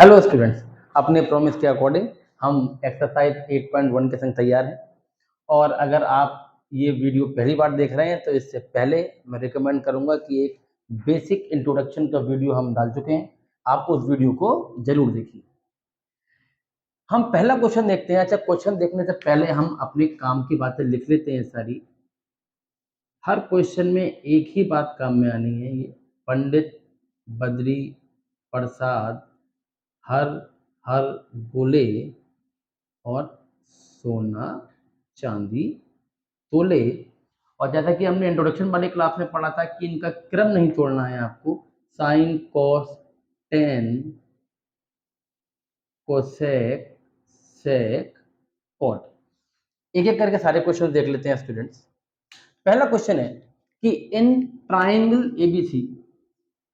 Hello students, अपने promise के according हम एक्सरसाइज 8.1 के संग तैयार हैं। और अगर आप ये वीडियो पहली बार देख रहे हैं तो इससे पहले मैं रिकमेंड करूंगा कि एक बेसिक इंट्रोडक्शन का वीडियो हम डाल चुके हैं, आप उस वीडियो को जरूर देखिए। हम पहला क्वेश्चन देखते हैं। अच्छा, क्वेश्चन देखने से पहले हम अपने काम की बातें लिख लेते हैं सारी। हर क्वेश्चन में एक ही बात काम में आनी है, ये पंडित बद्री प्रसाद हर हर बोले और सोना चांदी तोले। और जैसा कि हमने इंट्रोडक्शन वाली क्लास में पढ़ा था कि इनका क्रम नहीं छोड़ना है आपको। Sine cos tan cosec sec cot, एक एक करके सारे क्वेश्चन देख लेते हैं स्टूडेंट्स। पहला क्वेश्चन है कि इन ट्राइंगल एबीसी।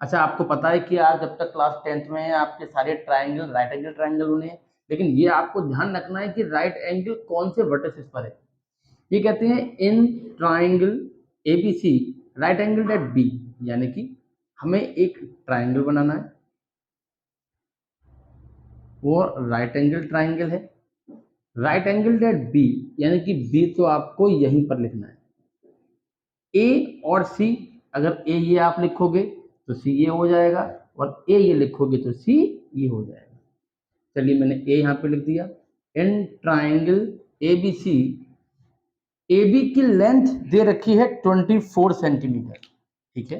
अच्छा, आपको पता है कि आप जब तक क्लास 10th में हैं आपके सारे ट्राइंगल राइट एंगल ट्राइंगल होने हैं, लेकिन ये आपको ध्यान रखना है कि राइट एंगल कौन से वर्टिसेस पर है। ये कहते हैं in triangle ABC right angle at B, यानी कि हमें एक ट्राइंगल बनाना है, वो राइट एंगल ट्राइंगल है। राइट एंगल एट बी यानी कि बी तो आपको यहीं पर लिखना है। ए और सी, अगर ए ये आप लिखोगे तो सी ये हो जाएगा, और ए ये लिखोगे तो सी ये हो जाएगा। चलिए, मैंने ए यहाँ पे लिख दिया। In triangle ABC, A B की लेंथ दे रखी है 24 सेंटीमीटर, ठीक है।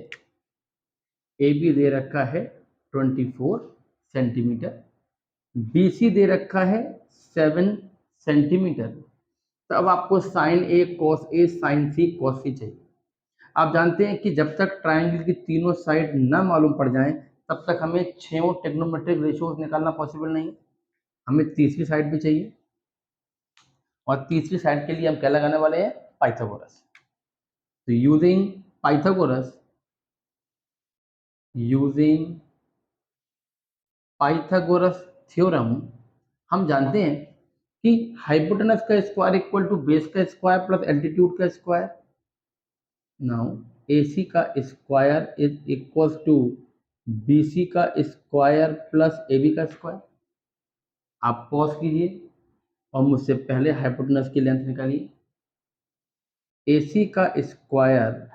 ए बी दे रखा है 24 सेंटीमीटर, बी सी दे रखा है 7 सेंटीमीटर। तो अब आपको sign A cos A sign C cos सी चाहिए। आप जानते हैं कि जब तक ट्राइंगल की तीनों साइड ना मालूम पड़ जाएं तब तक हमें 6 ट्रिग्नोमेट्रिक रेशियोज निकालना पॉसिबल नहीं। हमें तीसरी साइड भी चाहिए, और तीसरी साइड के लिए हम क्या लगाने वाले हैं? पाइथागोरस। तो using Pythagoras, using Pythagoras theorem, हम जानते हैं कि हाइपोटेनस का स्क्वायर इक्वल टू बेस का स्क्वायर प्लस एल्टीट्यूड का स्क्वायर। नाउ AC का square is equal to BC का स्क्वायर प्लस AB का स्क्वायर। आप पॉज कीजिए और मुझसे पहले हाइपोटेनस की लेंथ निकालिए। AC का स्क्वायर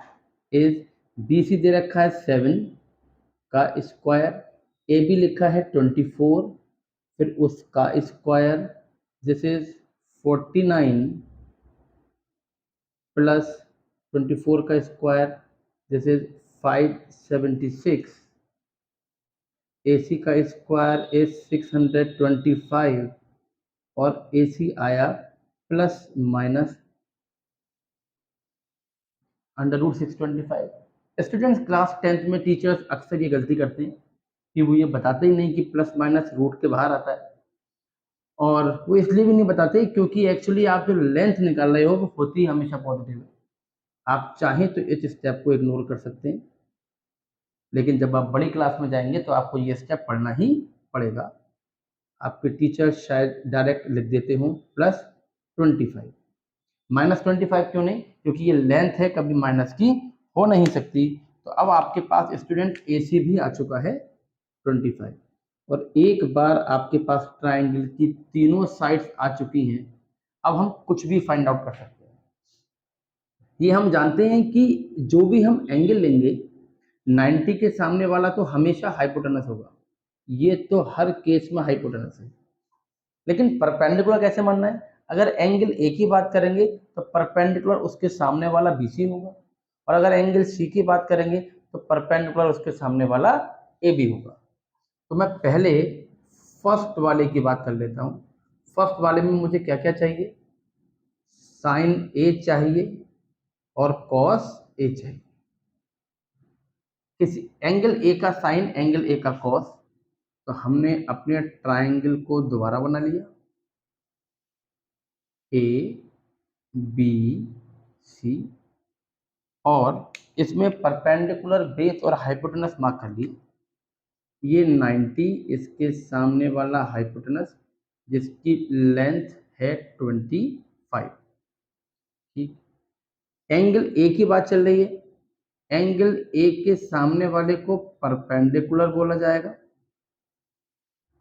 इज, BC दे रखा है 7 का स्क्वायर, AB लिखा है 24, फिर उसका स्क्वायर, दिस इज 49 प्लस 24 का स्क्वायर, दिस इज 576। AC का स्क्वायर इज 625, और AC आया plus minus √625। Students, class 10th में टीचर्स अक्सर ये गलती करते हैं कि वो ये बताते ही नहीं कि प्लस माइनस रूट के बाहर आता है। और वो इसलिए भी नहीं बताते क्योंकि एक्चुअली आप जो लेंथ निकाल रहे हो वो होती है हमेशा पॉजिटिव है। आप चाहें तो इस स्टेप को इग्नोर कर सकते हैं, लेकिन जब आप बड़ी क्लास में जाएंगे तो आपको ये स्टेप पढ़ना ही पड़ेगा। आपके टीचर शायद डायरेक्ट लिख देते हो +25। -25 क्यों नहीं? क्योंकि ये लेंथ है, कभी माइनस की हो नहीं सकती। तो अब आपके पास स्टूडेंट AC भी आ चुका है 25, और एक बार आपके पास ट्राइंगल की तीनों साइड्स आ चुकी हैं, अब हम कुछ भी फाइंड आउट कर सकते हैं। ये हम जानते हैं कि जो भी हम एंगल लेंगे 90 के सामने वाला तो हमेशा हाइपोटेनस होगा। ये तो हर केस में हाइपोटेनस है। लेकिन परपेंडिकुलर कैसे मानना है? अगर एंगल ए की बात करेंगे तो परपेंडिकुलर उसके सामने वाला BC होगा, और अगर एंगल C की बात करेंगे तो परपेंडिकुलर उसके सामने वाला AB होगा। तो मैं पहले फर्स्ट वाले की बात कर लेता हूँ। फर्स्ट वाले में मुझे क्या क्या चाहिए? साइन A चाहिए और कॉस A चाहिए। किसी एंगल A का साइन, एंगल A का कॉस, तो हमने अपने ट्राइंगल को दोबारा बना लिया, ABC, और इसमें परपेंडिकुलर बेस और हाइपोटेनस मार्क कर लिए। ये 90, इसके सामने वाला हाइपोटेनस जिसकी लेंथ है 25, ठीक। एंगल A की बात चल रही है, एंगल A के सामने वाले को परपेंडिकुलर बोला जाएगा,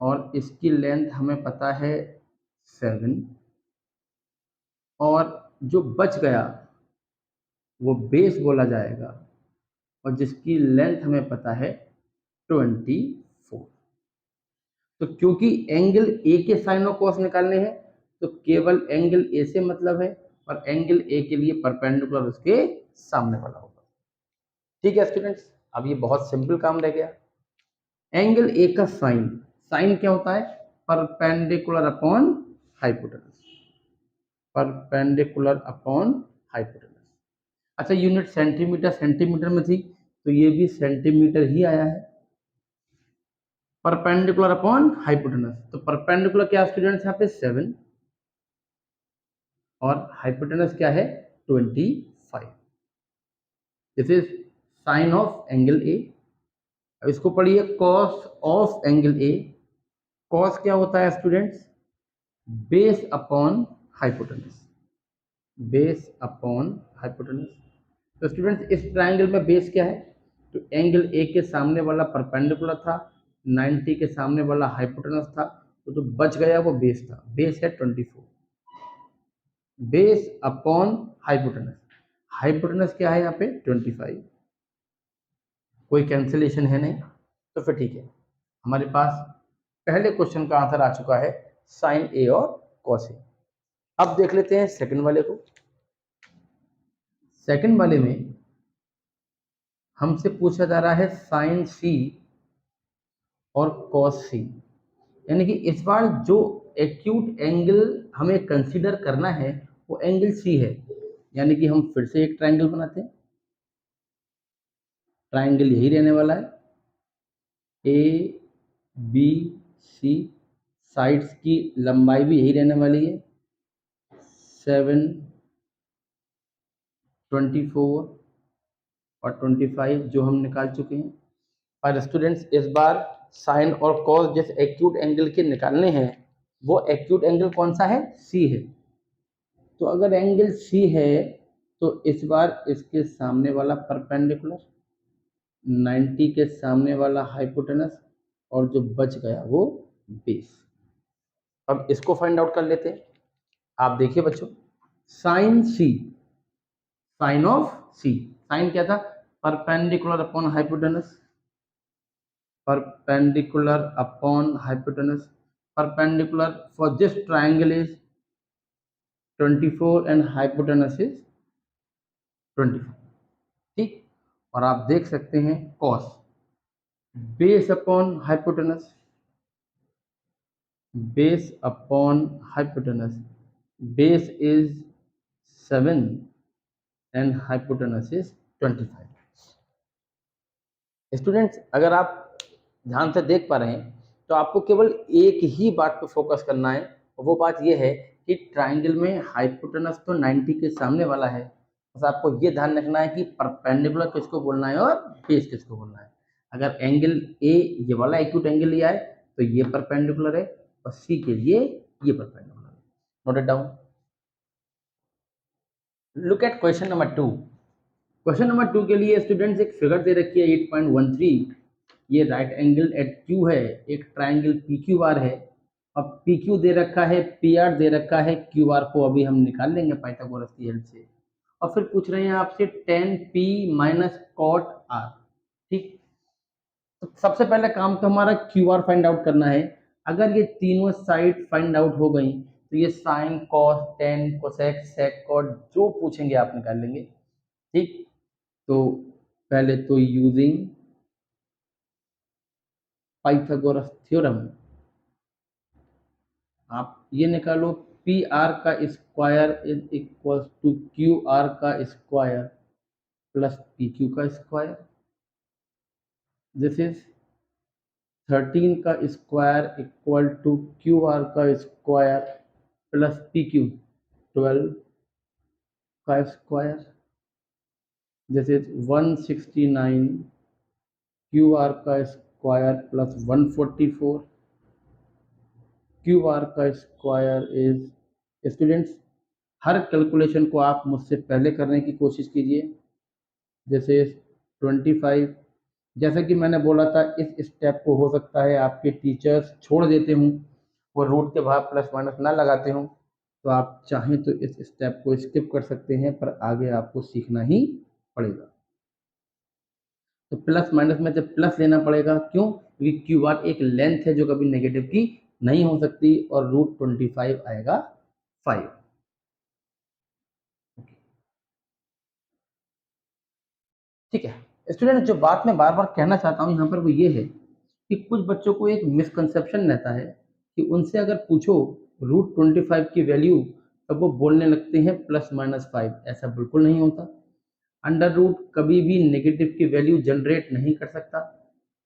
और इसकी लेंथ हमें पता है 7, और जो बच गया वो बेस बोला जाएगा, और जिसकी लेंथ हमें पता है 24। तो क्योंकि एंगल ए के साइन और कॉस निकालने हैं तो केवल एंगल ए से मतलब है, और एंगल ए के लिए परपेंडिकुलर उसके सामने वाला होगा। ठीक है स्टूडेंट्स, अब ये बहुत सिंपल काम रह गया। एंगल ए का साइन, साइन क्या होता है? Perpendicular upon hypotenuse, perpendicular upon hypotenuse. अच्छा, यूनिट सेंटीमीटर सेंटीमीटर में थी तो ये भी सेंटीमीटर ही आया है। परपेंडिकुलर अपॉन हाइपोटेनस, तो परपेंडिकुलर क्या स्टूडेंट्स यहाँ पे 7, और हाइपोटेनस क्या है 25। This is sine of angle A. अब इसको पढ़िए, cos of angle A. Cos क्या होता है students? Base upon hypotenuse, base upon hypotenuse. तो स्टूडेंट्स इस ट्राइंगल में बेस क्या है? तो एंगल ए के सामने वाला परपेंडिकुलर था, 90 के सामने वाला हाइपोटेनस था, तो जो बच गया वो बेस था। बेस है 24, बेस अपॉन हाइपोटेनस। हाइपोटेनस क्या है यहाँ पे 25, कोई कैंसिलेशन है नहीं, तो फिर ठीक है। हमारे पास पहले क्वेश्चन का आंसर आ चुका है, साइन ए और कॉस ए। अब देख लेते हैं सेकंड वाले को। सेकंड वाले में हमसे पूछा जा रहा है साइन सी और कॉस सी, यानी कि इस बार जो एक्यूट एंगल हमें कंसीडर करना है वो एंगल सी है। यानी कि हम फिर से एक ट्राइंगल बनाते हैं, ट्राइंगल यही रहने वाला है, ए बी सी, साइड्स की लंबाई भी यही रहने वाली है, 7, 24 और 25 जो हम निकाल चुके हैं। और स्टूडेंट्स इस बार साइन और कॉस जिस एक्यूट एंगल के निकालने हैं वो एक्यूट एंगल कौन सा है? सी है। तो अगर एंगल सी है तो इस बार इसके सामने वाला परपेंडिकुलर, 90 के सामने वाला हाइपोटेनस, और जो बच गया वो बेस। अब इसको फाइंड आउट कर लेते हैं। आप देखिए बच्चों, sine C, sine of C, sine क्या था? Perpendicular upon hypotenuse, perpendicular upon hypotenuse. Perpendicular for this triangle is 24 and hypotenuse is 25। ठीक, और आप देख सकते हैं cos, base upon hypotenuse, base upon hypotenuse, base is 7 and hypotenuse is 25। Students अगर आप ध्यान से देख पा रहे हैं तो आपको केवल एक ही बात पर फोकस करना है, और वो बात ये है कि ट्राइंगल में हाइपोटेनस तो 90 के सामने वाला है, बस आपको ये ध्यान रखना है कि परपेंडिकुलर किसको बोलना है और बेस किसको बोलना है। अगर एंगल ए ये वाला एक्यूट एंगल लिया है तो ये परपेंडिकुलर है, और सी के लिए ये परपेंडिकुलर है। Note it down. Look at question number 2। Question number 2 के लिए स्टूडेंट्स एक फिगर दे रखी है 8.13। ये राइट एंगल एट क्यू है, एक ट्राइंगल पी क्यू आर है। अब पी क्यू दे रखा है, पी आर दे रखा है, क्यू आर को अभी हम निकाल लेंगे पाइथागोरस की हेल्प से। और फिर पूछ रहे हैं आपसे tan P minus cot R. ठीक, तो सबसे पहले काम तो हमारा क्यू आर फाइंड आउट करना है। अगर ये तीनों साइड फाइंड आउट हो गई तो ये sine cos tan cosec sec cot जो पूछेंगे आप निकाल लेंगे। ठीक, तो पहले तो यूजिंग पाइथागोरस थ्योरम आप ये निकालो, पी आर का square is equal to Q R का स्क्वायर प्लस पी क्यू का स्क्वायर। दिस इज 13 का square equal to Q R का स्क्वायर प्लस पी क्यू 12 का square. This is 169 Q R का स्क्वायर प्लस 144। क्यू आर का square is, students हर calculation को आप मुझसे पहले करने की कोशिश कीजिए। जैसे 25 जैसा कि मैंने बोला था, इस स्टेप को हो सकता है आपके टीचर्स छोड़ देते हों, वो रूट के बाहर प्लस माइनस ना लगाते हों, तो आप चाहें तो इस स्टेप को स्किप कर सकते हैं, पर आगे आपको सीखना ही पड़ेगा। तो प्लस माइनस में जब प्लस लेना पड़ेगा, क्यों? क्योंकि क्यू बार एक लेंथ है जो कभी नेगेटिव की नहीं हो सकती, और रूट 25 आएगा 5। ठीक है स्टूडेंट, जो बात मैं बार बार कहना चाहता हूँ यहाँ पर वो ये है कि कुछ बच्चों को एक मिसकंसेप्शन रहता है कि उनसे अगर पूछो रूट 25 की वैल्यू, तब वो बोलने लगते हैं +-5। ऐसा बिल्कुल नहीं होता। अंडर रूट कभी भी नेगेटिव की वैल्यू जनरेट नहीं कर सकता।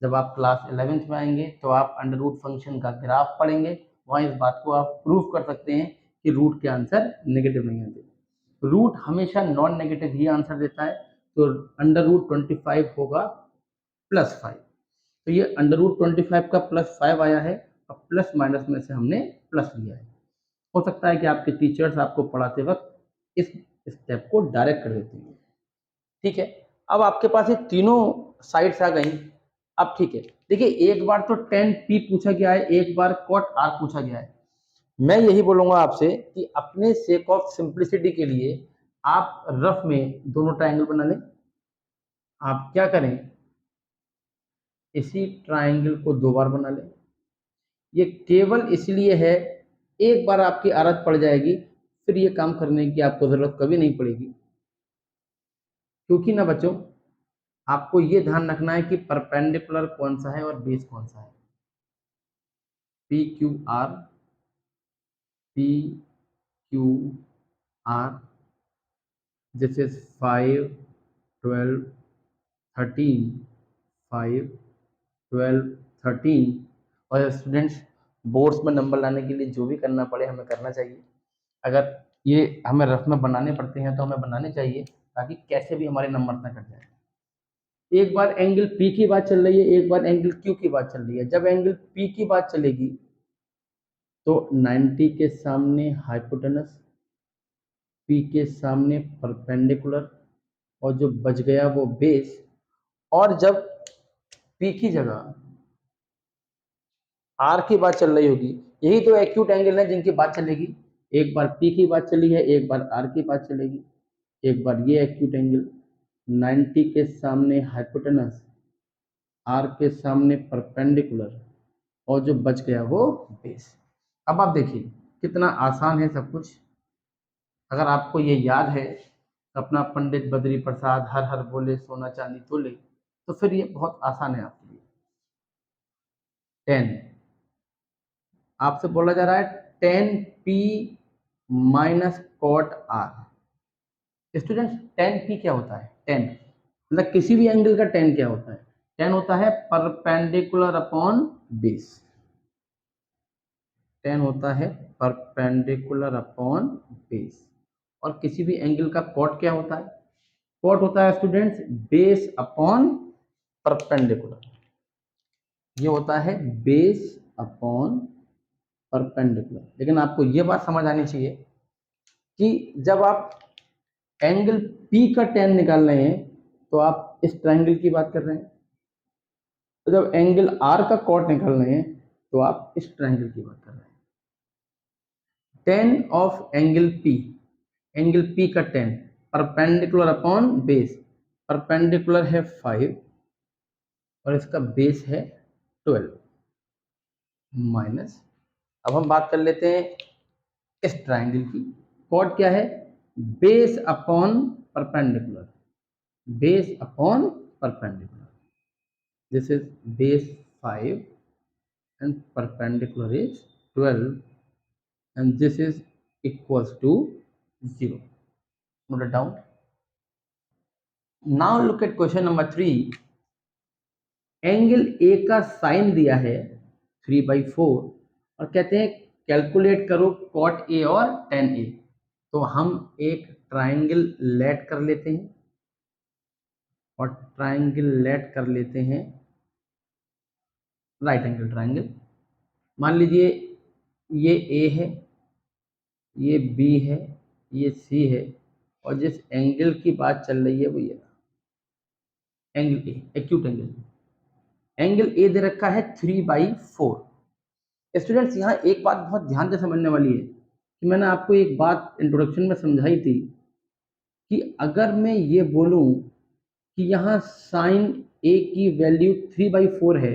जब आप क्लास 11th में आएंगे तो आप अंडर रूट फंक्शन का ग्राफ पढ़ेंगे, वहाँ इस बात को आप प्रूव कर सकते हैं कि रूट के आंसर नेगेटिव नहीं होते। रूट हमेशा नॉन नेगेटिव ही आंसर देता है, तो अंडर रूट 25 होगा +5। तो ये अंडर रूट 25 का +5 आया है, अब प्लस माइनस में से हमने प्लस लिया है। हो सकता है कि आपके टीचर्स आपको पढ़ाते वक्त इस स्टेप को डायरेक्ट कर देते हैं। ठीक है, अब आपके पास ये तीनों साइड्स आ गई। अब ठीक है, देखिए एक बार तो tan p पूछा गया है, एक बार cot r पूछा गया है। मैं यही बोलूंगा आपसे कि अपने सेक ऑफ सिंप्लिसिटी के लिए आप रफ में दोनों ट्रायंगल बना लें। आप क्या करें, इसी ट्रायंगल को 2 बार बना लें। ये केवल इसलिए है, एक बार आपकी आदत पड़ जाएगी, फिर ये काम करने की आपको जरूरत कभी नहीं पड़ेगी। क्योंकि ना बच्चों, आपको ये ध्यान रखना है कि परपेंडिकुलर कौन सा है और बेस कौन सा है। P Q R, P Q R, this is 5, 12, 13, 5, 12, 13। और स्टूडेंट्स, बोर्ड्स में नंबर लाने के लिए जो भी करना पड़े हमें करना चाहिए। अगर ये हमें रफ में बनाने पड़ते हैं तो हमें बनाने चाहिए, ताकि कैसे भी हमारे नंबर ना कट जाए। एक बार एंगल P की बात चल रही है, एक बार एंगल Q की बात चल रही है। जब एंगल P की बात चलेगी तो 90 के सामने हाइपोटेनस, P के सामने परपेंडिकुलर, और जो बच गया वो बेस। और जब P की जगह R की बात चल रही होगी, यही तो एक्यूट एंगल है जिनकी बात चलेगी। एक बार P की बात चली है, एक बार R की बात चलेगी, एक बार ये एक्यूट एंगल 90 के सामने हाइपोटेनस, R के सामने परपेंडिकुलर, और जो बच गया वो बेस। अब आप देखिए कितना आसान है सब कुछ। अगर आपको ये याद है, अपना पंडित बद्री प्रसाद हर हर बोले सोना चांदी तोले, तो फिर ये बहुत आसान है आपके लिए। 10 आपसे बोला जा रहा है 10p minus cot are. Students 10p क्या होता है? 10 मतलब किसी भी एंगल का 10 क्या होता है? 10 होता है परपेंडिकुलर अपॉन बेस। 10 होता है परपेंडिकुलर अपॉन बेस। और किसी भी एंगल का कॉट क्या होता है? कॉट होता है स्टूडेंट्स बेस अपॉन परपेंडिकुलर। ये होता है बेस अपॉन परपेंडिकुलर। लेकिन आपको ये बात समझ आनी चाहिए कि जब आप एंगल P का tan निकाल रहे हैं तो आप इस ट्रायंगल की बात कर रहे हैं, तो जब एंगल R का कॉट निकाल रहे हैं तो आप इस ट्रायंगल की बात कर रहे हैं। tan ऑफ एंगल P का tan perpendicular upon base. Perpendicular है 5 और इसका बेस है 12 माइनस। अब हम बात कर लेते हैं इस ट्रायंगल की। कॉट क्या है? Base upon perpendicular, base upon perpendicular. This is base 5 and perpendicular is 12 and this is equals to 0. Note it down. Now look at question number 3. Angle A का साइन दिया है 3/4 और कहते हैं कैलकुलेट करो कॉट ए और tan ए। तो हम एक ट्राइंगल लेट कर लेते हैं और ट्राइंगल लेट कर लेते हैं राइट एंगल ट्राइंगल। मान लीजिए ये ए है, ये बी है, ये सी है, और जिस एंगल की बात चल रही है वो ये angle A, acute angle. Angle A दे रखा है 3/4। स्टूडेंट्स यहाँ एक बात बहुत ध्यान से समझने वाली है कि मैंने आपको एक बात इंट्रोडक्शन में समझाई थी कि अगर मैं ये बोलूं कि यहाँ साइन ए की वैल्यू 3/4 है,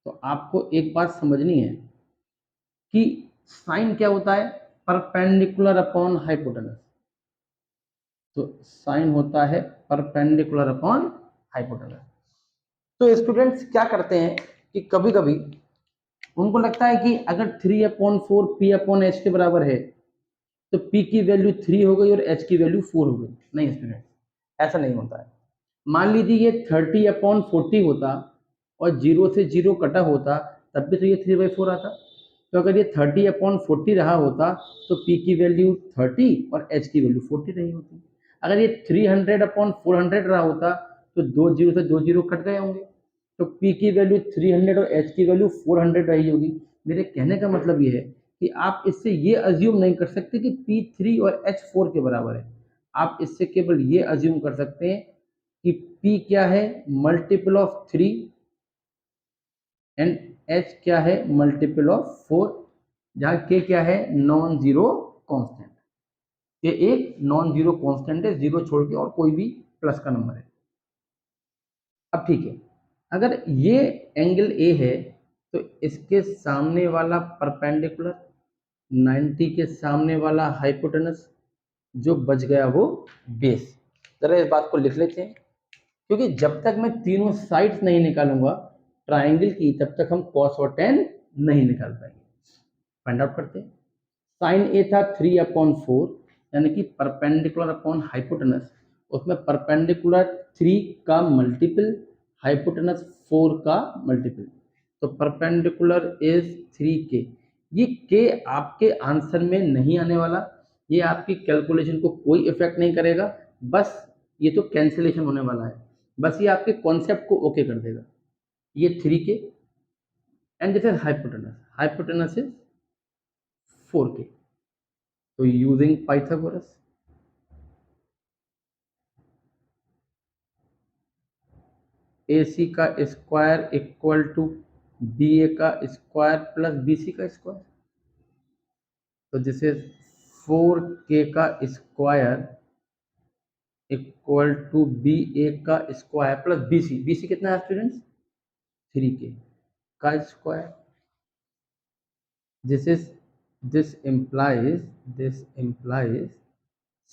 तो आपको एक बात समझनी है कि साइन क्या होता है, परपेंडिकुलर अपॉन हाइपोटेनस। तो साइन होता है परपेंडिकुलर अपॉन हाइपोटेनस। तो स्टूडेंट्स क्या करते हैं कि कभी कभी उनको लगता है कि अगर 3/4 P/H के बराबर है तो P की वैल्यू 3 हो गई और H की वैल्यू 4 हो गई। नहीं स्टूडेंट, ऐसा नहीं होता है। मान लीजिए ये 30/40 होता और 0 से 0 कटा होता, तब भी तो ये 3/4 आता। तो अगर ये 30/40 रहा होता तो P की वैल्यू 30 और H की वैल्यू 40 रही होती। अगर ये 300/400 रहा होता तो दो जीरो से दो जीरो कट गए होंगे, तो P की वैल्यू 300 और H की वैल्यू 400 रही होगी। मेरे कहने का मतलब ये है कि आप इससे ये अज्यूम नहीं कर सकते कि P3 और H4 के बराबर है। आप इससे केवल ये अज्यूम कर सकते हैं कि P क्या है, मल्टीपल ऑफ 3 एंड H क्या है, मल्टीपल ऑफ 4, जहाँ K क्या है, नॉन जीरो कांस्टेंट। ये एक नॉन जीरो कांस्टेंट है, जीरो छोड़ के और कोई भी प्लस का नंबर है। अब ठीक है, अगर ये एंगल ए है तो इसके सामने वाला परपेंडिकुलर, 90 के सामने वाला हाइपोटेनस, जो बच गया वो बेस। जरा इस बात को लिख लेते हैं, क्योंकि जब तक मैं तीनों साइड्स नहीं निकालूंगा ट्राइंगल की, तब तक हम cos और tan नहीं निकाल पाएंगे। फाइंड आउट करते हैं। साइन ए था 3/4, यानी कि परपेंडिकुलर अपॉन हाइपोटेनस, उसमें परपेंडिकुलर 3 का मल्टीपल, हाइपोटेनस 4 का मल्टीपल, तो परपेंडिकुलर इज 3k। ये k आपके आंसर में नहीं आने वाला, ये आपकी कैलकुलेशन को कोई इफेक्ट नहीं करेगा, बस ये तो कैंसिलेशन होने वाला है, बस ये आपके कॉन्सेप्ट को ओके कर देगा। ये 3k and this is hypotenuse, hypotenuse is 4k। तो यूजिंग पाइथागोरस, AC का स्क्वायर इक्वल टू BA का स्क्वायर प्लस BC का स्क्वायर, तो दिस इज 4k का स्क्वायर इक्वल टू BA का स्क्वायर प्लस BC कितना है स्टूडेंट्स, 3k का square. This is this implies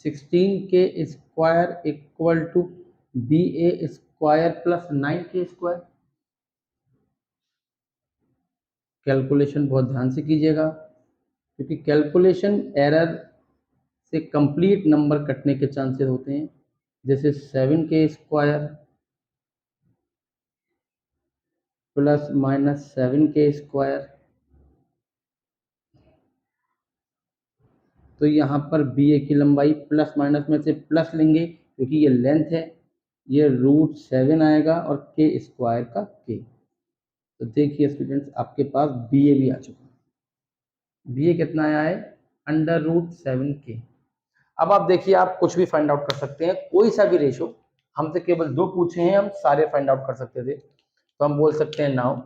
16k square equal to BA square plus 9k square. Calculation बहुत ध्यान से कीजिएगा, क्योंकि कैलकुलेशन एरर से कंप्लीट नंबर कटने के चांसेस होते हैं। जैसे 7k square plus minus 7k square, तो यहाँ पर BA की लंबाई प्लस माइनस में से प्लस लेंगे क्योंकि ये लेंथ है, ये √7 आएगा और k स्क्वायर का k। तो देखिए स्टूडेंट्स, आपके पास BA भी आ चुका है। BA कितना आया है, √7k। अब आप देखिए, आप कुछ भी फाइंड आउट कर सकते हैं, कोई सा भी रेशो। हमसे केवल दो पूछे हैं, हम सारे फाइंड आउट कर सकते थे, तो हम बोल सकते हैं नाउ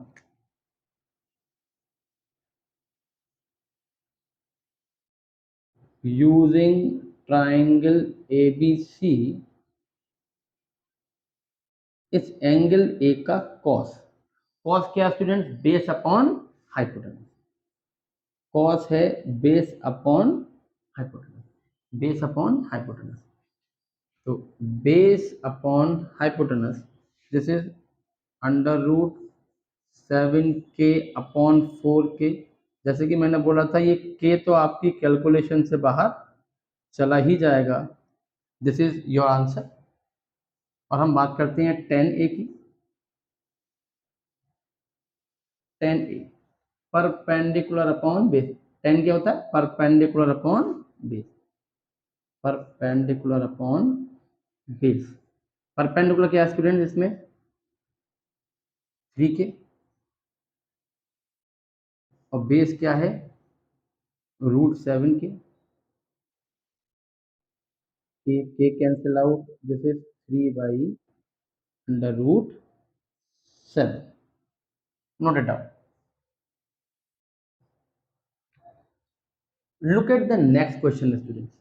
यूजिंग ट्राइंगल ABC, इस एंगल ए का कॉस, कॉस क्या student, base upon hypotenuse, cos है base upon hypotenuse, base upon hypotenuse. तो base upon hypotenuse, this is √7k upon 4k। जैसे कि मैंने बोला था, ये k तो आपकी कैलकुलेशन से बाहर चला ही जाएगा। This is your answer. और हम बात करते हैं tan a की। tan a perpendicular upon base, tan क्या होता है, perpendicular upon base, perpendicular upon base. Perpendicular क्या है स्टूडेंट इसमें, 3k, और बेस क्या है, √7k, k cancel out, this is 3/√7। 7. Note it down. Look at the next question, students.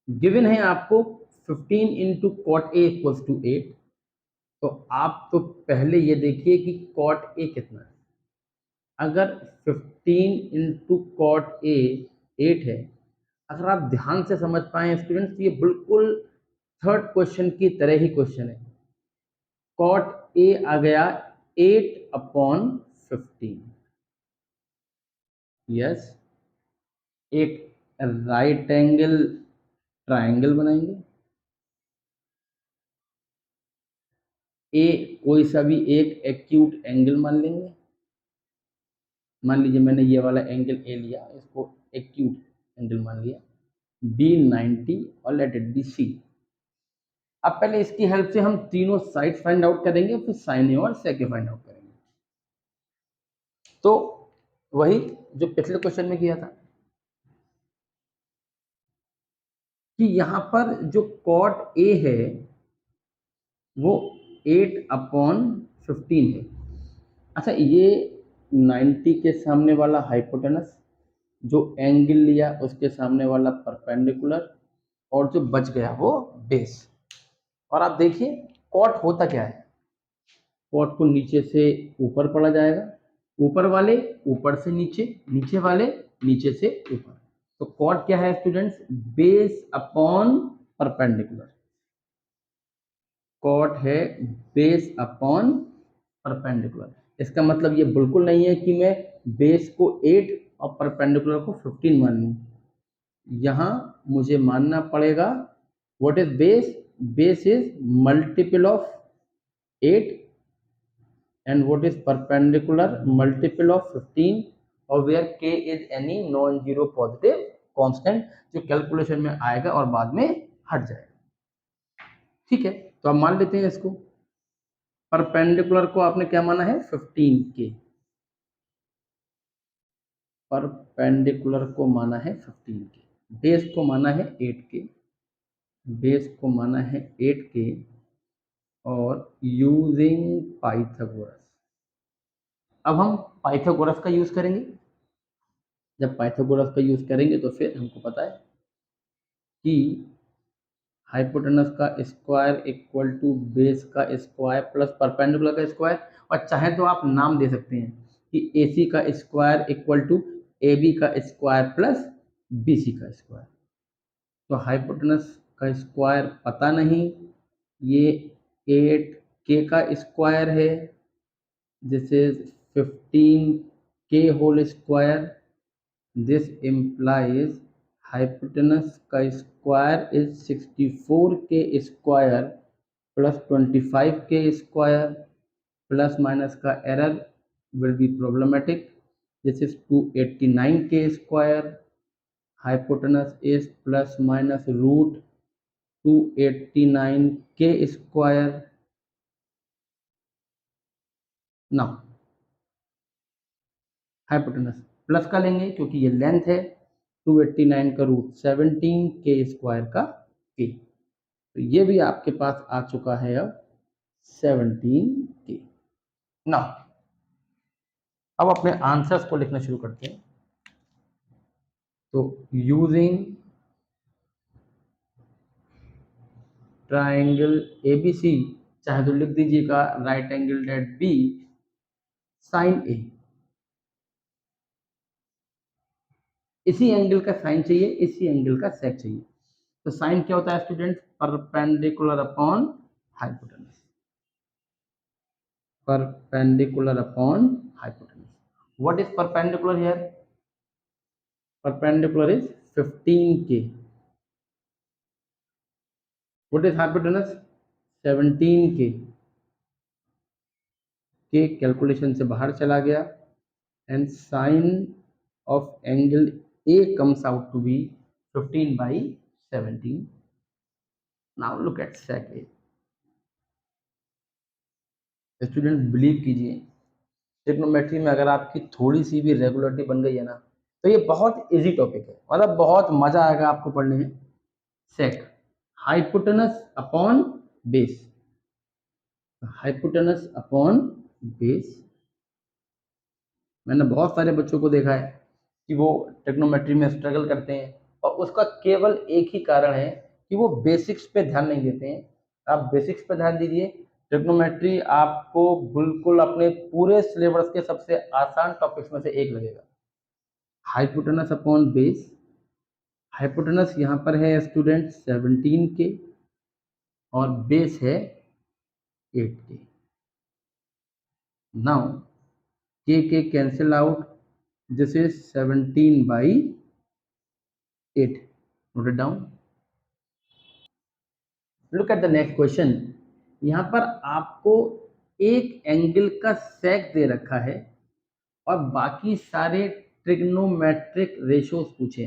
Given है आपको 15 into cot A equals to 8. तो आप तो पहले ये देखिए कि कॉट ए कितना है. अगर 15 इंटू कॉट ए 8 है, अगर आप ध्यान से समझ पाए स्टूडेंट्स, ये बिल्कुल थर्ड क्वेश्चन की तरह ही क्वेश्चन है. कॉट ए आ गया 8/15. यस, एक राइट एंगल ट्रायंगल बनाएंगे. ए कोई सा भी एक एक्यूट एंगल मान लेंगे. मान लीजिए मैंने ये वाला एंगल ए लिया, इसको एक्यूट एंगल मान लिया. बी 90 और लेट इट बी सी. अब पहले इसकी हेल्प से हम तीनों साइड फाइंड आउट करेंगे, फिर साइन ए और सेक ए फाइंड आउट करेंगे. तो वही जो पिछले क्वेश्चन में किया था कि यहाँ पर जो कॉट ए है वो 8/15 है. अच्छा, ये 90 के सामने वाला हाइपोटेनस, जो एंगल लिया उसके सामने वाला परपेंडिकुलर, और जो बच गया वो बेस. और आप देखिए कॉट होता क्या है. कॉट को नीचे से ऊपर पढ़ा जाएगा, ऊपर वाले ऊपर से नीचे, नीचे वाले नीचे से ऊपर. तो कॉट क्या है students? Base upon perpendicular. Cot है बेस अपॉन परपेंडिकुलर. इसका मतलब ये बिल्कुल नहीं है कि मैं बेस को 8 और परपेंडिकुलर को 15 मान लूं. यहां मुझे मानना पड़ेगा what is base. Base is multiple of 8 and what is perpendicular multiple of 15, or where k is any non-zero positive constant जो कैलकुलेशन में आएगा और बाद में हट जाएगा. ठीक है, तो अब मान लेते हैं इसको. परपेंडिकुलर को आपने क्या माना है? 15 के. परपेंडिकुलर को माना है 15 के. बेस को माना है 8 के. बेस को माना है 8 के. और यूजिंग पाइथागोरस, अब हम पाइथागोरस का यूज करेंगे. जब पाइथागोरस का यूज करेंगे तो फिर हमको पता है कि हाइपोटेनस का स्क्वायर इक्वल टू बेस का स्क्वायर प्लस परपेंडिकुलर का स्क्वायर. और चाहे तो आप नाम दे सकते हैं कि AC का स्क्वायर इक्वल टू AB का स्क्वायर प्लस BC का स्क्वायर. तो हाइपोटेनस का स्क्वायर पता नहीं, ये 8k का स्क्वायर है. This is 15k whole square. This implies hypotenuse का square is 64k square plus 25k square. Plus minus का error will be problematic. This is 289k square. Hypotenuse is plus minus root 289k square. Now hypotenuse plus का लेंगे क्योंकि ये length है. 289 का root 17k square का k. तो ये भी आपके पास आ चुका है अब 17k. नाउ अब अपने आंसर्स को लिखना शुरू करते हैं. तो यूजिंग ट्राइंगल ABC, चाहे तो लिख दीजिएगा राइट एंगल डेट B साइन A. इसी एंगल का साइन चाहिए, इसी एंगल का सेक चाहिए. तो साइन क्या होता है students? Perpendicular upon hypotenuse. Perpendicular upon hypotenuse. What is perpendicular here? Perpendicular is 15k. What is hypotenuse? 17k. K calculation से बाहर चला गया and sine of angle A comes out to be 15/17. Now look at sec A. Student believe कीजिए, trigonometry में अगर आपकी थोड़ी सी भी रेगुलरिटी बन गई है ना, तो ये बहुत इजी टॉपिक है. मतलब बहुत मजा आएगा आपको पढ़ने में. Sec hypotenuse upon base. Hypotenuse upon base. मैंने बहुत सारे बच्चों को देखा है कि वो ट्रिग्नोमेट्री में स्ट्रगल करते हैं और उसका केवल एक ही कारण है कि वो बेसिक्स पे ध्यान नहीं देते हैं। आप बेसिक्स पे ध्यान दीजिए, ट्रिग्नोमेट्री आपको बिल्कुल अपने पूरे सिलेबस के सबसे आसान टॉपिक्स में से एक लगेगा। हाइपोटेनस अपॉन बेस, हाइपोटेनस यहाँ पर है स्टूडेंट 17 के और बेस है 8 के। नाउ के cancel out, this is 17/8। Note it down. Look at the next question. यहाँ पर आपको एक एंगल का सेक दे रखा है और बाकी सारे ट्रिग्नोमेट्रिक रेशियोज पूछे।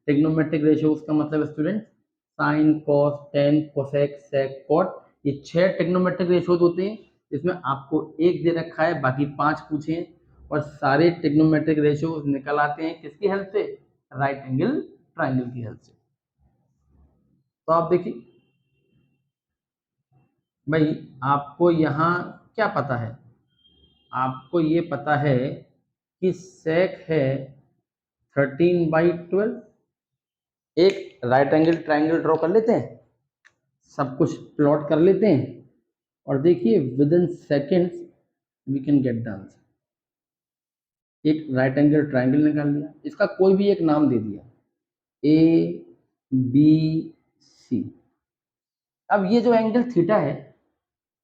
ट्रिग्नोमेट्रिक रेशियोज का मतलब student sine, cos, tan, cosec, sec, cot, ये 6 ट्रिग्नोमेट्रिक रेशियोज होते हैं। इसमें आपको एक दे रखा है, बाकी 5 पूछे हैं और सारे ट्रिग्नोमेट्रिक रेशियोज निकल आते हैं किसकी हेल्प से? राइट एंगल ट्राइंगल की हेल्प से। तो आप देखिए भाई, आपको यहाँ क्या पता है? आपको ये पता है कि सेक है 13/12। एक राइट एंगल ट्राइंगल ड्रॉ कर लेते हैं, सब कुछ प्लॉट कर लेते हैं और देखिए within seconds we can get the answer. एक राइट एंगल ट्राइंगल निकाल लिया, इसका कोई भी एक नाम दे दिया, ए बी सी। अब ये जो एंगल थीटा है,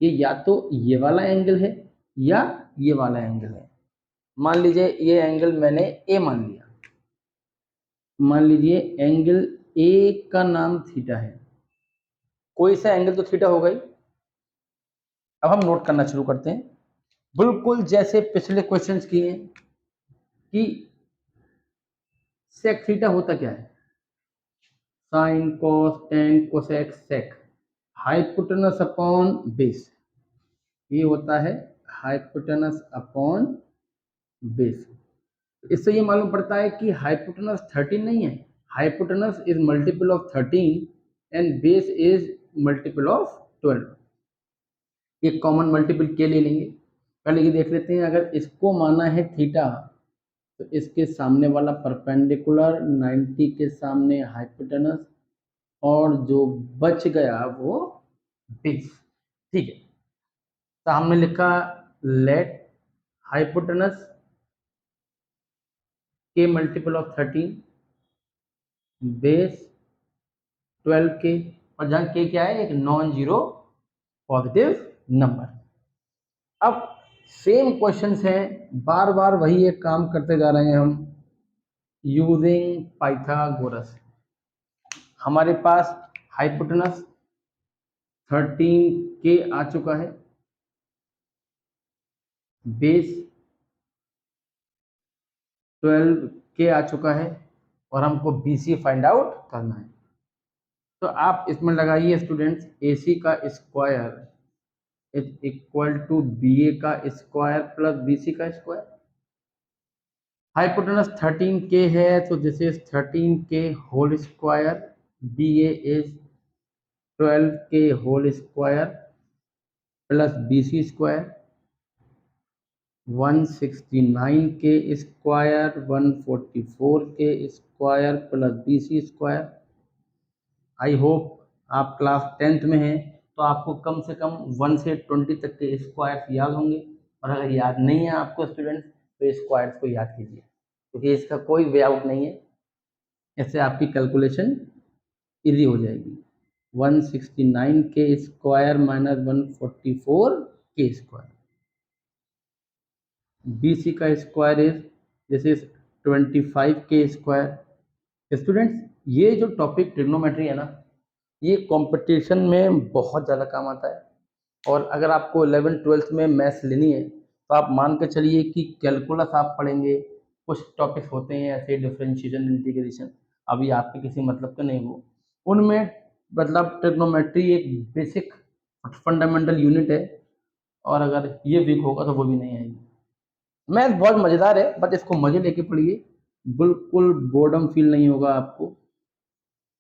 ये या तो ये वाला एंगल है या ये वाला एंगल है। मान लीजिए ये एंगल मैंने ए मान लिया, मान लीजिए एंगल ए का नाम थीटा है, कोई सा एंगल तो थीटा होगा ही। अब हम नोट करना शुरू करते हैं, बिल्कुल जैसे पिछले क्वेश्चंस किए हैं कि सेक थीटा होता क्या है? साइन, कॉस, टेन, कोसेक, सेक, हाइपोटेनस अपॉन बेस। ये होता है हाइपोटेनस अपॉन बेस। इससे ये मालूम पड़ता है कि हाइपोटेनस 13 नहीं है, hypotenuse is multiple of 13 and base is multiple of 12। एक कॉमन मल्टीपल के ले लेंगे। पहले ये देख लेते हैं, अगर इसको माना है थीटा तो इसके सामने वाला परपेंडिकुलर 90 के सामने हाइपोटेनस और जो बच गया वो बेस। ठीक है, तो हमने लिखा लेट हाइपोटेनस के मल्टीपल ऑफ 13 बेस 12 के, और जहाँ के क्या है? एक नॉन जीरो पॉजिटिव नंबर। अब सेम क्वेश्चंस हैं, बार बार वही एक काम करते जा रहे हैं हम यूजिंग पाइथागोरस। हमारे पास हाइपोटेनस 13 के आ चुका है, बेस 12 के आ चुका है और हमको BC फाइंड आउट करना है। तो आप इसमें लगाइए स्टूडेंट्स, AC का square is equal to BA का स्क्वायर प्लस BC का स्क्वायर। हाइपोटेनस 13 के है तो दिस इज 13 के whole square, BA is 12 k whole square plus BC square, 169 k square, 144 k square plus BC square. I hope आप class 10th में हैं तो आपको कम से कम 1 से 20 तक के स्क्वायर्स याद होंगे, और अगर याद नहीं है आपको स्टूडेंट्स तो स्क्वायर्स को याद कीजिए, क्योंकि इसका कोई वे आउट नहीं है। इससे आपकी कैलकुलेशन इजी हो जाएगी। 169 k square minus 144 k square, BC का स्क्वायर इज दिस इज 25 के स्क्वायर। स्टूडेंट्स, ये जो टॉपिक ट्रिग्नोमेट्री है ना, ये कंपटीशन में बहुत ज़्यादा काम आता है। और अगर आपको 11th-12th में मैथ्स लेनी है तो आप मान के चलिए कि कैलकुलस आप पढ़ेंगे, कुछ टॉपिक्स होते हैं ऐसे डिफरेंशिएशन, इंटीग्रेशन, अभी आपके किसी मतलब के नहीं हो उनमें, मतलब ट्रिग्नोमेट्री एक बेसिक फंडामेंटल यूनिट है, और अगर ये वीक होगा तो वो भी नहीं आएगी। मैथ बहुत मज़ेदार है, बट इसको मज़े लेके पढ़िए, बिल्कुल बोर्डम फील नहीं होगा आपको।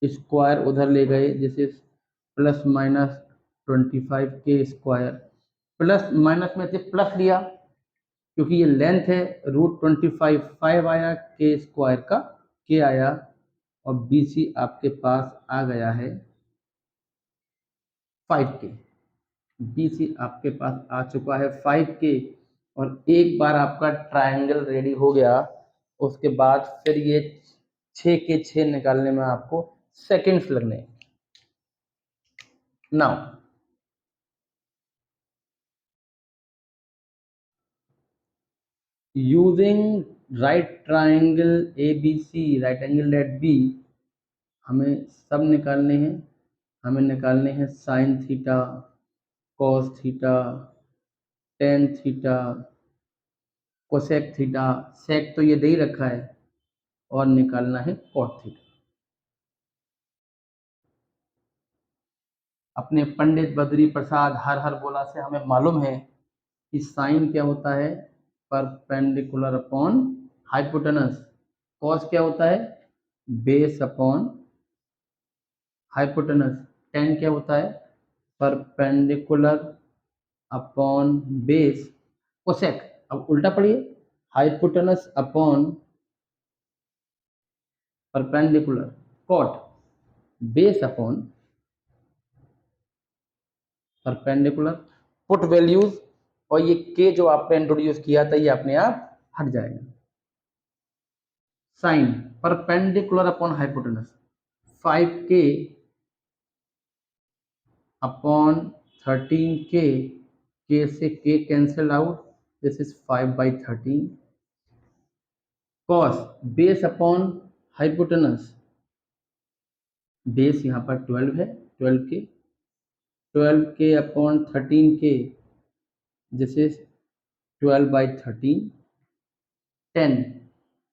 स्क्वायर उधर ले गए, जैसे प्लस माइनस 25 के स्क्वायर प्लस माइनस में से प्लस लिया क्योंकि ये लेंथ है, √25 5 आया, के स्क्वायर का के आया, और बी सी आपके पास आ गया है 5 के। बी सी आपके पास आ चुका है 5 के, और एक बार आपका ट्रायंगल रेडी हो गया उसके बाद फिर ये 6 के 6 निकालने में आपको सेकेंड्स लगने। Now using right triangle A B C, right angle at B, हमें सब निकालने हैं। हमें निकालने हैं sine theta, cos theta, tan theta, cosec theta, sec तो ये दे ही रखा है, और निकालना है कॉट थीटा। अपने पंडित बद्री प्रसाद हर हर बोला से हमें मालूम है कि साइन क्या होता है, परपेंडिकुलर अपॉन हाइपोटेनस। कॉस क्या होता है, बेस अपॉन हाइपोटेनस। टेन क्या होता है, परपेंडिकुलर अपॉन बेस। कोसेक, अब उल्टा पढ़िए, hypotenuse upon perpendicular. Cot, base upon perpendicular. Put values, और ये के जो आपने इंट्रोड्यूस किया था ये अपने आप हट जाएगा। साइन परपेंडिकुलर अपॉन हाइपोटेनस, 5 के अपॉन 13 के, के से के cancel out, this is 5/13। Cos base upon hypotenuse, base यहाँ पर 12 है, 12 के अपॉन 13 के, this is 12/13। 10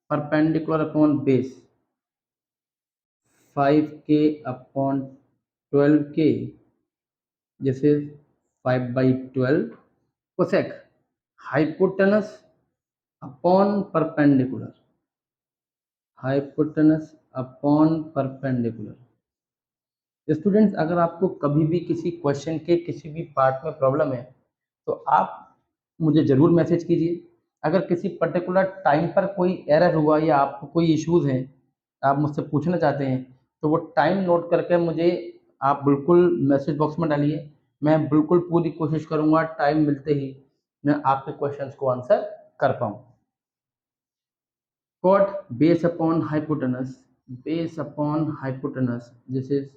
perpendicular upon base, 5 के अपॉन 12 के, this is 5/12। Cosec hypotenuse upon perpendicular, hypotenuse upon perpendicular. Students, अगर आपको कभी भी किसी क्वेश्चन के किसी भी पार्ट में प्रॉब्लम है तो आप मुझे ज़रूर मैसेज कीजिए। अगर किसी पर्टिकुलर टाइम पर कोई एरर हुआ या आपको कोई इश्यूज़ हैं, आप मुझसे पूछना चाहते हैं, तो वो टाइम नोट करके मुझे आप बिल्कुल मैसेज बॉक्स में डालिए। मैं बिल्कुल पूरी कोशिश करूँगा टाइम मिलते ही मैं आपके क्वेश्चंस को आंसर कर पाऊँ। Cot base upon hypotenuse, base upon hypotenuse, this is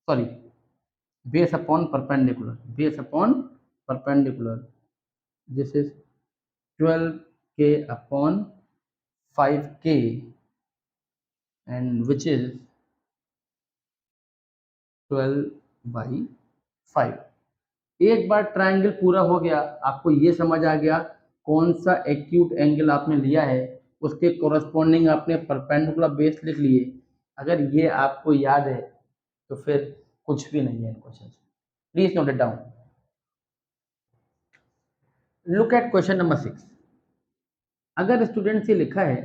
sorry base upon perpendicular, base upon perpendicular, this is 12k upon 5k, and which is 12/5। एक बार ट्रायंगल पूरा हो गया, आपको ये समझ आ गया कौन सा एक्यूट एंगल आपने लिया है, उसके कोरस्पॉन्डिंग आपने परपेंडिकुलर बेस लिख लिए। अगर ये आपको याद है तो फिर कुछ भी नहीं है question. Please note it down. Look at question number 6। अगर स्टूडेंट से लिखा है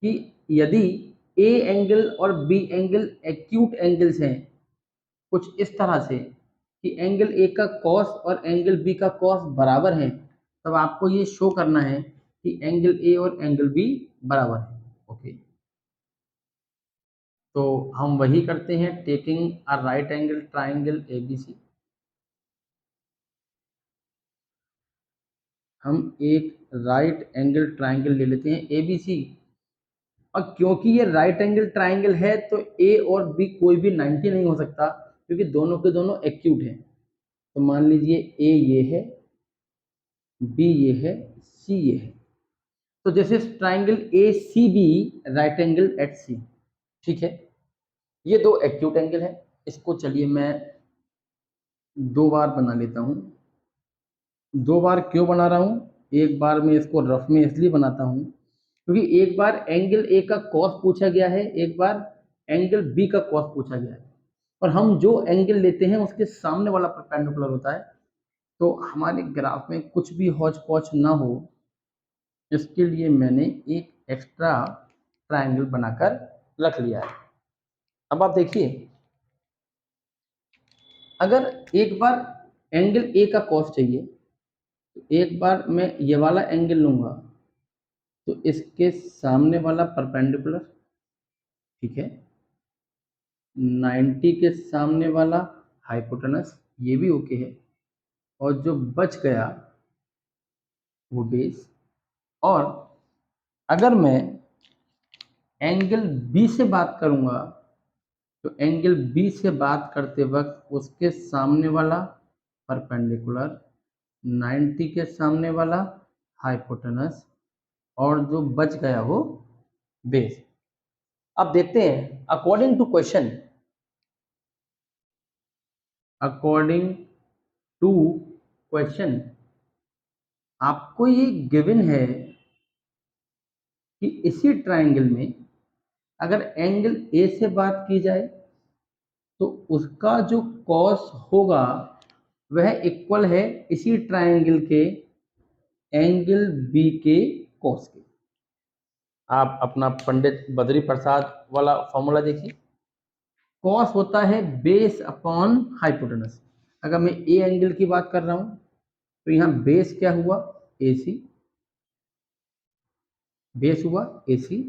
कि यदि ए एंगल और बी एंगल एक्यूट एंगल्स हैं कुछ इस तरह से कि एंगल ए का कॉस और एंगल बी का कॉस बराबर है, तब आपको ये शो करना है कि एंगल ए और एंगल बी बराबर है। ओके, तो हम वही करते हैं, taking a right angle triangle A B C. हम एक राइट एंगल ट्राइंगल ले लेते हैं ए बी सी, और क्योंकि ये राइट एंगल ट्राइंगल है तो ए और बी कोई भी 90 नहीं हो सकता, क्योंकि दोनों के दोनों एक्यूट हैं। तो मान लीजिए ए ये है, बी ये है, सी ये है, तो this is triangle A C B, right angle at C. ठीक है, ये दो एक्यूट एंगल है। इसको चलिए मैं दो बार बना लेता हूँ। दो बार क्यों बना रहा हूँ, एक बार मैं इसको रफ में इसलिए बनाता हूँ क्योंकि एक बार एंगल ए का कॉस पूछा गया है, एक बार एंगल बी का कॉस पूछा गया है, और हम जो एंगल लेते हैं उसके सामने वाला परपेंडिकुलर होता है। तो हमारे ग्राफ में कुछ भी हौच पौच ना हो, इसके लिए मैंने एक एक्स्ट्रा ट्रायंगल बनाकर रख लिया है। अब आप देखिए, अगर एक बार एंगल ए का कॉस चाहिए, तो एक बार मैं ये वाला एंगल लूंगा, तो इसके सामने वाला परपेंडिकुलर, ठीक है, 90 के सामने वाला हाइपोटेनस, ये भी ओके है, और जो बच गया वो बेस। और अगर मैं एंगल बी से बात करूंगा, तो एंगल बी से बात करते वक्त उसके सामने वाला परपेंडिकुलर, 90 के सामने वाला हाइपोटेनस, और जो बच गया वो बेस। अब देखते हैं अकॉर्डिंग टू क्वेश्चन आपको ये गिवन है कि इसी ट्राइंगल में अगर एंगल ए से बात की जाए तो उसका जो कॉस होगा वह इक्वल है इसी ट्राइंगल के एंगल बी के कॉस के। आप अपना पंडित बद्री प्रसाद वाला फॉर्मूला देखिए, कॉस होता है बेस अपॉन हाइपोटेनस। अगर मैं ए एंगल की बात कर रहा हूं तो यहाँ बेस क्या हुआ, AC, बेस हुआ AC,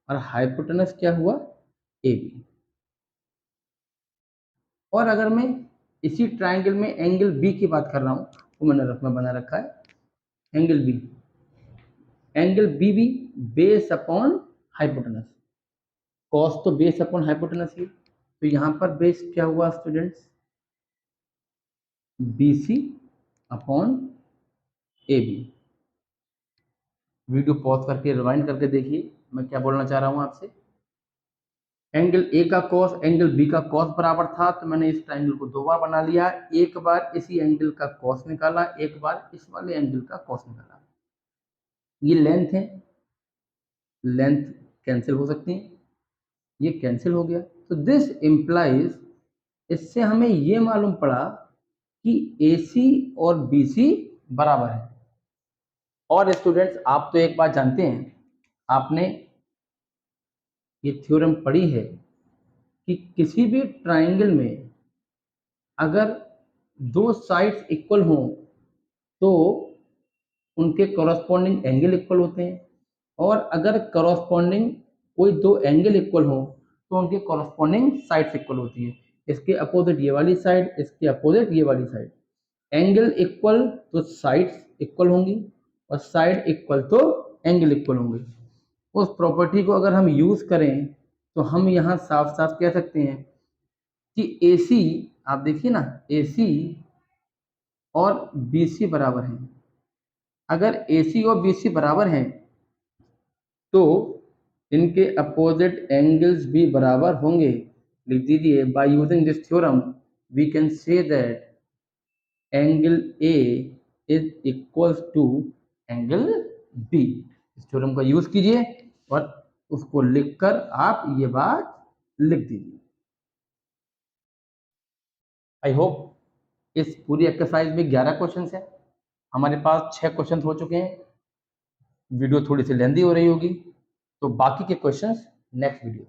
और हाइपोटेनस क्या हुआ, AB। और अगर मैं इसी ट्राइंगल में एंगल बी की बात कर रहा हूं तो मैंने रफ में बना रखा है एंगल बी, एंगल बी भी बेस अपॉन हाइपोटेनस, कॉस तो बेस अपॉन हाइपोटेनस ही, तो यहाँ पर बेस क्या हुआ students, BC upon AB। Video pause करके रिवाइंड करके देखिए मैं क्या बोलना चाह रहा हूँ आपसे। एंगल ए का कॉस एंगल बी का कॉस बराबर था, तो मैंने इस ट्राइंगल को दो बार बना लिया, एक बार इसी एंगल का कॉस निकाला, एक बार इस वाले एंगल का कॉस निकाला। ये लेंथ है, लेंथ कैंसिल हो सकती है, ये कैंसिल हो गया, तो दिस इम्प्लाइज, इससे हमें ये मालूम पड़ा कि AC और BC बराबर है। और स्टूडेंट्स आप तो एक बात जानते हैं, आपने ये थ्योरम पढ़ी है कि किसी भी ट्राइंगल में अगर दो साइड्स इक्वल हों तो उनके कॉरस्पॉन्डिंग एंगल इक्वल होते हैं, और अगर कॉरस्पॉन्डिंग कोई दो एंगल इक्वल हो तो उनके कॉरस्पॉन्डिंग साइड्स इक्वल होती है। इसके अपोजिट ये वाली साइड, इसके अपोजिट ये वाली साइड, एंगल इक्वल तो साइड्स इक्वल होंगी, और साइड इक्वल तो एंगल इक्वल होंगे। उस प्रॉपर्टी को अगर हम यूज करें तो हम यहाँ साफ साफ कह सकते हैं कि AC, आप देखिए ना, AC और BC बराबर हैं। अगर AC और BC बराबर हैं तो इनके अपोजिट एंगल्स भी बराबर होंगे। लिख दीजिए, by using this theorem we can say that angle A is equals to angle B। इस थ्योरम का यूज कीजिए और उसको लिखकर आप ये बात लिख दीजिए। आई होप इस पूरी एक्सरसाइज में 11 क्वेश्चंस हैं, हमारे पास 6 क्वेश्चंस हो चुके हैं। वीडियो थोड़ी सी लेंदी हो रही होगी, तो बाकी के क्वेश्चंस नेक्स्ट वीडियो।